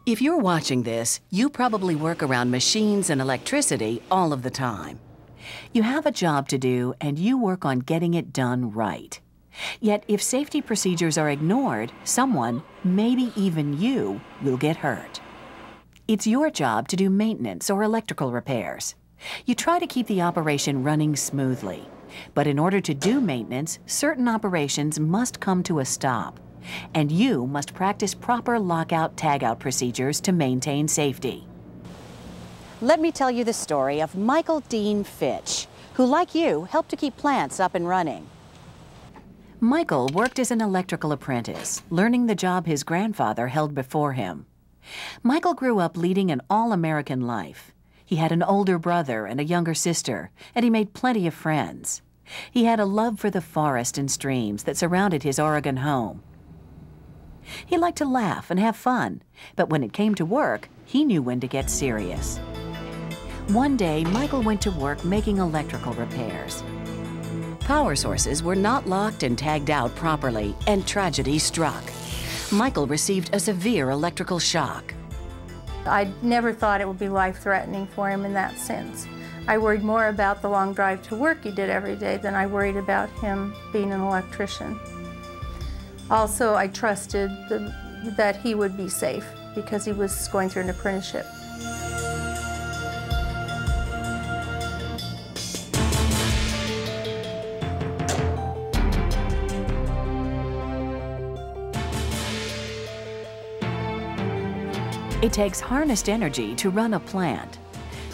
If you're watching this, you probably work around machines and electricity all of the time. You have a job to do and you work on getting it done right. Yet if safety procedures are ignored, someone, maybe even you, will get hurt. It's your job to do maintenance or electrical repairs. You try to keep the operation running smoothly. But in order to do maintenance, certain operations must come to a stop. And you must practice proper lockout tagout procedures to maintain safety. Let me tell you the story of Michael Dean Fitch, who, like you, helped to keep plants up and running. Michael worked as an electrical apprentice, learning the job his grandfather held before him. Michael grew up leading an all-American life. He had an older brother and a younger sister, and he made plenty of friends. He had a love for the forest and streams that surrounded his Oregon home. He liked to laugh and have fun, but when it came to work, he knew when to get serious. One day, Michael went to work making electrical repairs. Power sources were not locked and tagged out properly, and tragedy struck. Michael received a severe electrical shock. I never thought it would be life-threatening for him in that sense. I worried more about the long drive to work he did every day than I worried about him being an electrician. Also, I trusted that he would be safe because he was going through an apprenticeship. It takes harnessed energy to run a plant.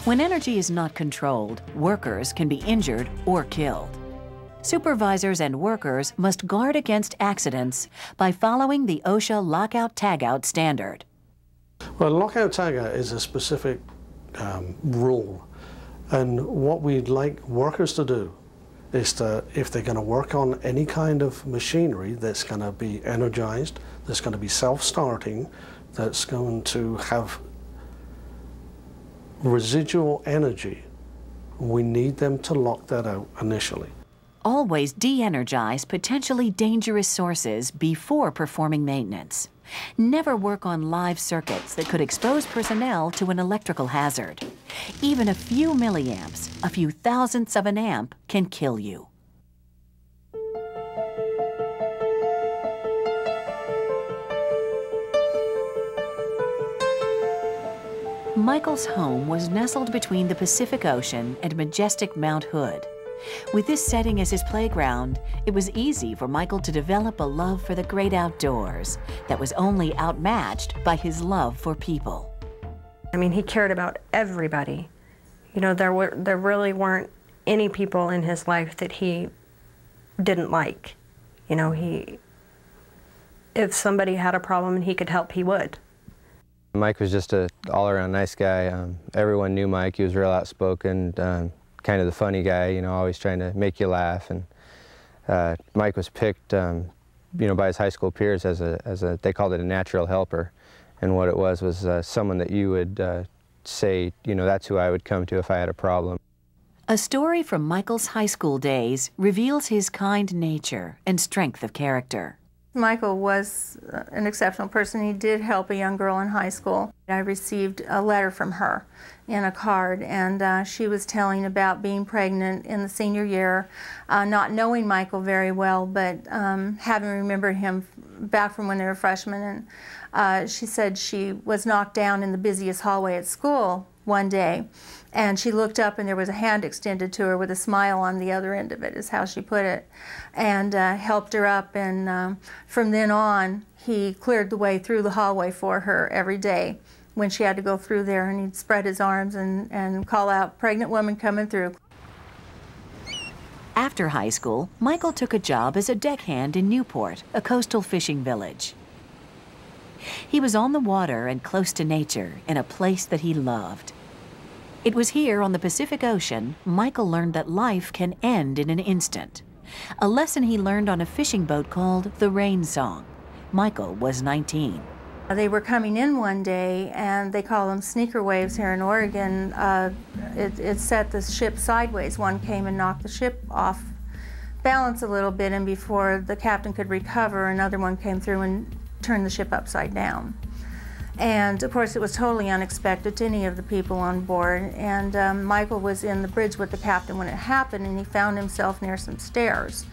When energy is not controlled, workers can be injured or killed. Supervisors and workers must guard against accidents by following the OSHA Lockout Tagout standard. Well, Lockout Tagout is a specific rule, and what we'd like workers to do is to, if they're going to work on any kind of machinery that's going to be energized, that's going to be self-starting, that's going to have residual energy, we need them to lock that out initially. Always de-energize potentially dangerous sources before performing maintenance. Never work on live circuits that could expose personnel to an electrical hazard. Even a few milliamps, a few thousandths of an amp, can kill you. Michael's home was nestled between the Pacific Ocean and majestic Mount Hood. With this setting as his playground, it was easy for Michael to develop a love for the great outdoors that was only outmatched by his love for people. I mean, he cared about everybody. You know, there really weren't any people in his life that he didn't like. You know, if somebody had a problem and he could help, he would. Mike was just an all-around nice guy. Everyone knew Mike. He was real outspoken, kind of the funny guy, you know, always trying to make you laugh. And Mike was picked, you know, by his high school peers as a, they called it a natural helper. And what it was someone that you would say, you know, that's who I would come to if I had a problem. A story from Michael's high school days reveals his kind nature and strength of character. Michael was an exceptional person. He did help a young girl in high school. I received a letter from her in a card, and she was telling about being pregnant in the senior year, not knowing Michael very well, but having remembered him back from when they were freshmen. And she said she was knocked down in the busiest hallway at school one day, and she looked up and there was a hand extended to her with a smile on the other end of it, is how she put it, and helped her up. And from then on, he cleared the way through the hallway for her every day when she had to go through there, and he'd spread his arms and call out, "Pregnant woman coming through." After high school, Michael took a job as a deckhand in Newport, a coastal fishing village. He was on the water and close to nature in a place that he loved. It was here on the Pacific Ocean Michael learned that life can end in an instant. A lesson he learned on a fishing boat called the Rain Song. Michael was 19. They were coming in one day, and they call them sneaker waves here in Oregon. It set the ship sideways. One came and knocked the ship off balance a little bit, and before the captain could recover, another one came through and turned the ship upside down. And of course it was totally unexpected to any of the people on board. And Michael was in the bridge with the captain when it happened, and he found himself near some stairs.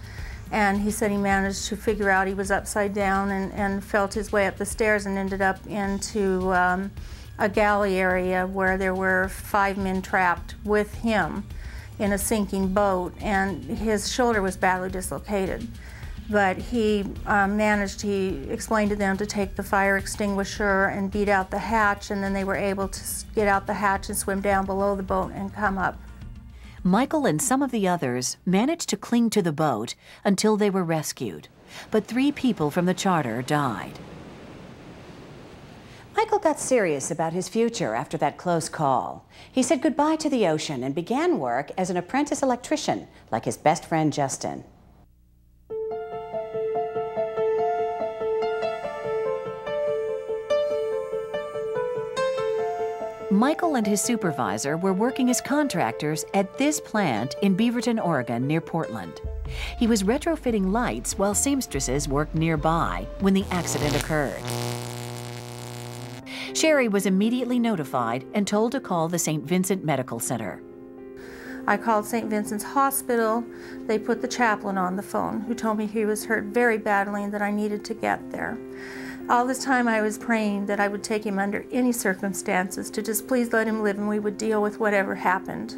And he said he managed to figure out he was upside down and felt his way up the stairs and ended up into a galley area where there were 5 men trapped with him in a sinking boat, and his shoulder was badly dislocated. But he explained to them to take the fire extinguisher and beat out the hatch, and then they were able to get out the hatch and swim down below the boat and come up. Michael and some of the others managed to cling to the boat until they were rescued, but 3 people from the charter died. Michael got serious about his future after that close call. He said goodbye to the ocean and began work as an apprentice electrician, like his best friend Justin. Michael and his supervisor were working as contractors at this plant in Beaverton, Oregon, near Portland. He was retrofitting lights while seamstresses worked nearby when the accident occurred. Sherry was immediately notified and told to call the St. Vincent Medical Center. I called St. Vincent's Hospital. They put the chaplain on the phone, who told me he was hurt very badly and that I needed to get there. All this time I was praying that I would take him under any circumstances, to just please let him live and we would deal with whatever happened.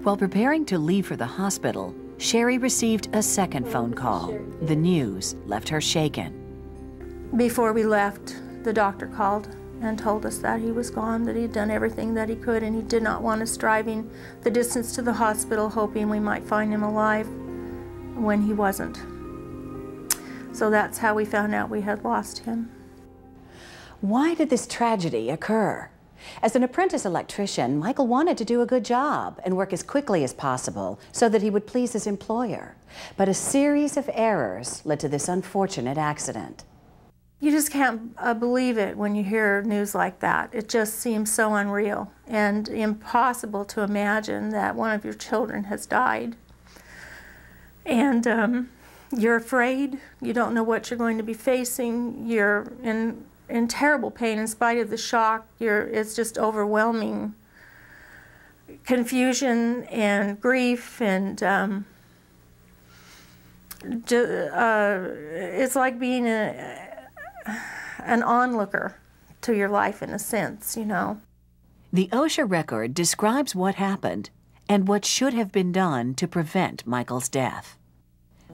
While preparing to leave for the hospital, Sherry received a second phone call. The news left her shaken. Before we left, the doctor called and told us that he was gone, that he'd done everything that he could, and he did not want us driving the distance to the hospital hoping we might find him alive when he wasn't. So that's how we found out we had lost him. Why did this tragedy occur? As an apprentice electrician, Michael wanted to do a good job and work as quickly as possible so that he would please his employer. But a series of errors led to this unfortunate accident. You just can't believe it when you hear news like that. It just seems so unreal and impossible to imagine that one of your children has died. And you're afraid, you don't know what you're going to be facing, you're in terrible pain in spite of the shock. It's just overwhelming confusion and grief, and it's like being an onlooker to your life in a sense, you know. The OSHA record describes what happened and what should have been done to prevent Michael's death.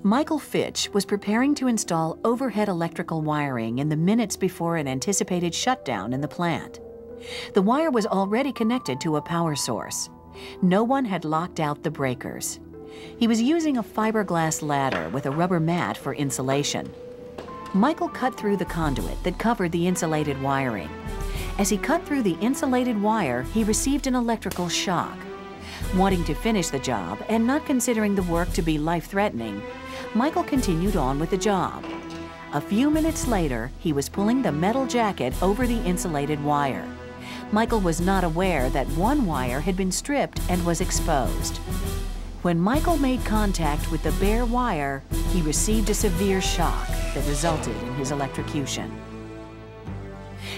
Michael Fitch was preparing to install overhead electrical wiring in the minutes before an anticipated shutdown in the plant. The wire was already connected to a power source. No one had locked out the breakers. He was using a fiberglass ladder with a rubber mat for insulation. Michael cut through the conduit that covered the insulated wiring. As he cut through the insulated wire, he received an electrical shock. Wanting to finish the job and not considering the work to be life-threatening, Michael continued on with the job. A few minutes later, he was pulling the metal jacket over the insulated wire. Michael was not aware that one wire had been stripped and was exposed. When Michael made contact with the bare wire, he received a severe shock that resulted in his electrocution.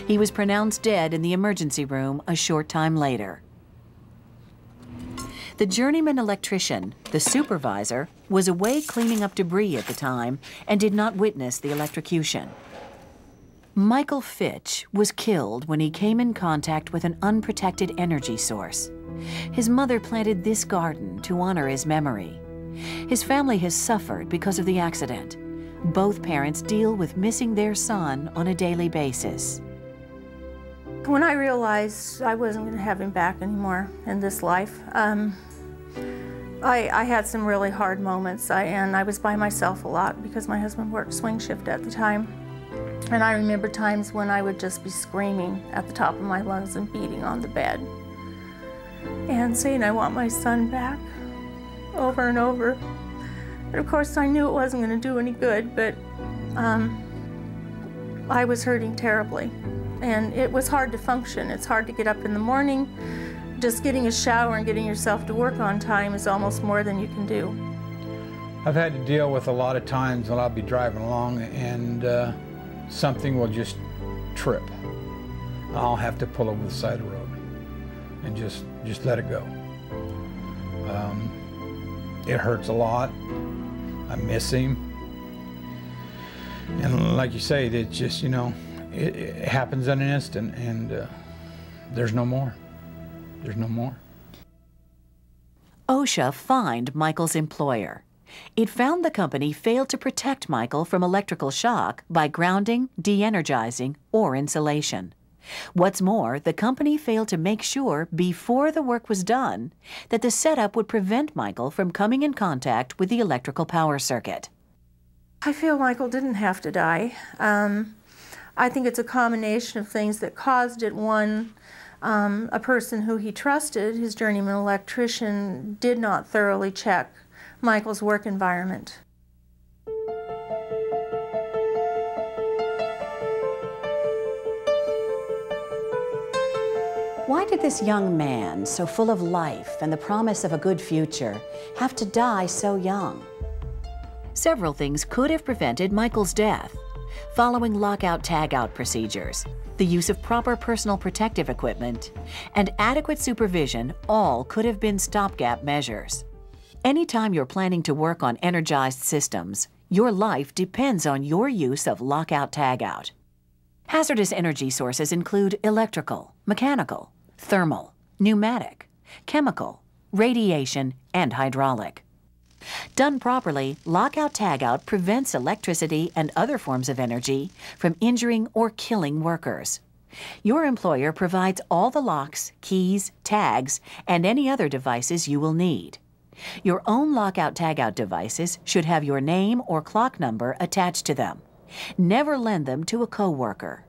He was pronounced dead in the emergency room a short time later. The journeyman electrician, the supervisor, was away cleaning up debris at the time and did not witness the electrocution. Michael Fitch was killed when he came in contact with an unprotected energy source. His mother planted this garden to honor his memory. His family has suffered because of the accident. Both parents deal with missing their son on a daily basis. When I realized I wasn't going to have him back anymore in this life, I had some really hard moments, and I was by myself a lot because my husband worked swing shift at the time. And I remember times when I would just be screaming at the top of my lungs and beating on the bed and saying, I want my son back, over and over. And of course, I knew it wasn't going to do any good, but I was hurting terribly. And it was hard to function. It's hard to get up in the morning. Just getting a shower and getting yourself to work on time is almost more than you can do. I've had to deal with a lot of times when I'll be driving along and something will just trip, I'll have to pull over the side of the road and just let it go. It hurts a lot. I miss him. And like you say, it just, you know, it happens in an instant, and there's no more. There's no more. OSHA fined Michael's employer. It found the company failed to protect Michael from electrical shock by grounding, de-energizing, or insulation. What's more, the company failed to make sure before the work was done that the setup would prevent Michael from coming in contact with the electrical power circuit. I feel Michael didn't have to die. I think it's a combination of things that caused it. One, a person who he trusted, his journeyman electrician, did not thoroughly check Michael's work environment. Why did this young man, so full of life and the promise of a good future, have to die so young? Several things could have prevented Michael's death. Following lockout tagout procedures, the use of proper personal protective equipment, and adequate supervision all could have been stopgap measures. Anytime you're planning to work on energized systems, your life depends on your use of lockout tagout. Hazardous energy sources include electrical, mechanical, thermal, pneumatic, chemical, radiation, and hydraulic. Done properly, lockout tagout prevents electricity and other forms of energy from injuring or killing workers. Your employer provides all the locks, keys, tags, and any other devices you will need. Your own lockout tagout devices should have your name or clock number attached to them. Never lend them to a coworker.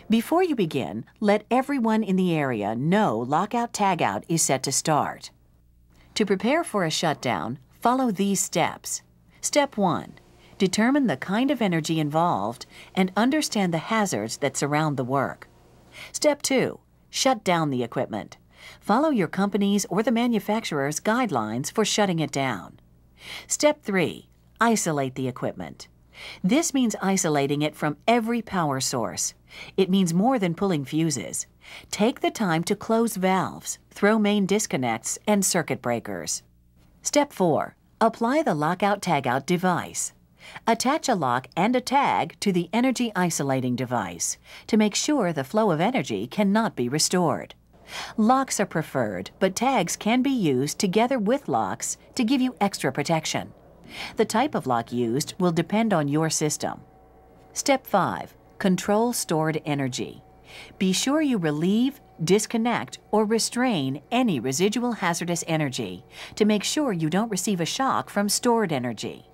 Before you begin, let everyone in the area know lockout tagout is set to start. To prepare for a shutdown, follow these steps. Step 1. Determine the kind of energy involved and understand the hazards that surround the work. Step 2. Shut down the equipment. Follow your company's or the manufacturer's guidelines for shutting it down. Step 3. Isolate the equipment. This means isolating it from every power source. It means more than pulling fuses. Take the time to close valves, throw main disconnects, and circuit breakers. Step 4. Apply the lockout tagout device. Attach a lock and a tag to the energy isolating device to make sure the flow of energy cannot be restored. Locks are preferred, but tags can be used together with locks to give you extra protection. The type of lock used will depend on your system. Step 5. Control stored energy. Be sure you relieve, disconnect, or restrain any residual hazardous energy to make sure you don't receive a shock from stored energy.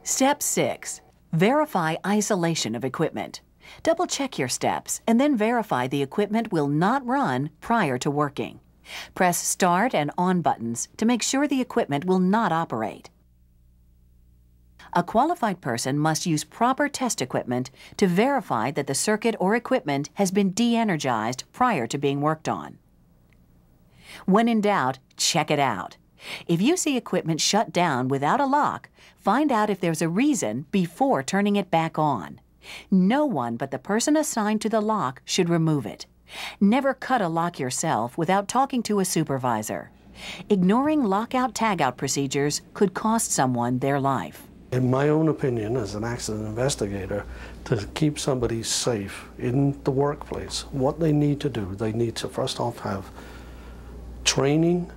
Step 6. Verify isolation of equipment. Double-check your steps and then verify the equipment will not run prior to working. Press Start and On buttons to make sure the equipment will not operate. A qualified person must use proper test equipment to verify that the circuit or equipment has been de-energized prior to being worked on. When in doubt, check it out. If you see equipment shut down without a lock, find out if there's a reason before turning it back on. No one but the person assigned to the lock should remove it. Never cut a lock yourself without talking to a supervisor. Ignoring lockout tagout procedures could cost someone their life. In my own opinion, as an accident investigator, to keep somebody safe in the workplace, what they need to do, they need to first off have training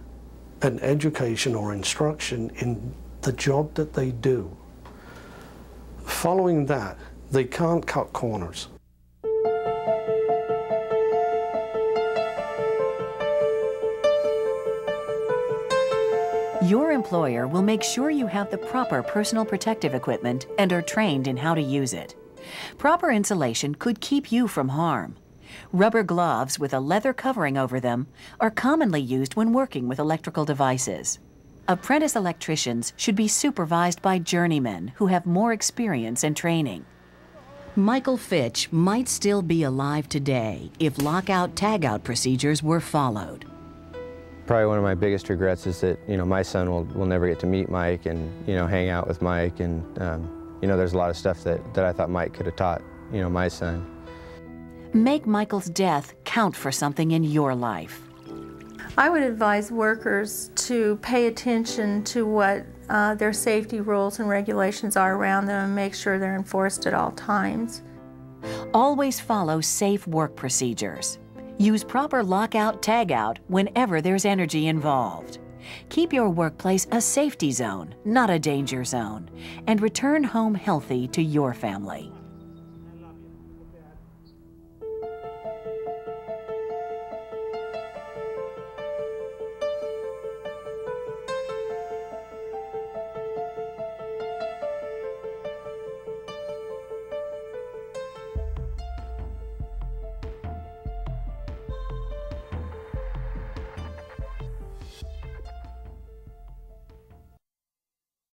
and education or instruction in the job that they do. Following that, they can't cut corners. Your employer will make sure you have the proper personal protective equipment and are trained in how to use it. Proper insulation could keep you from harm. Rubber gloves with a leather covering over them are commonly used when working with electrical devices. Apprentice electricians should be supervised by journeymen who have more experience and training. Michael Fitch might still be alive today if lockout tagout procedures were followed. Probably one of my biggest regrets is that, my son will never get to meet Mike and, hang out with Mike. And, there's a lot of stuff that I thought Mike could have taught, my son. Make Michael's death count for something in your life. I would advise workers to pay attention to what their safety rules and regulations are around them and make sure they're enforced at all times. Always follow safe work procedures. Use proper lockout, tagout whenever there's energy involved. Keep your workplace a safety zone, not a danger zone, and return home healthy to your family.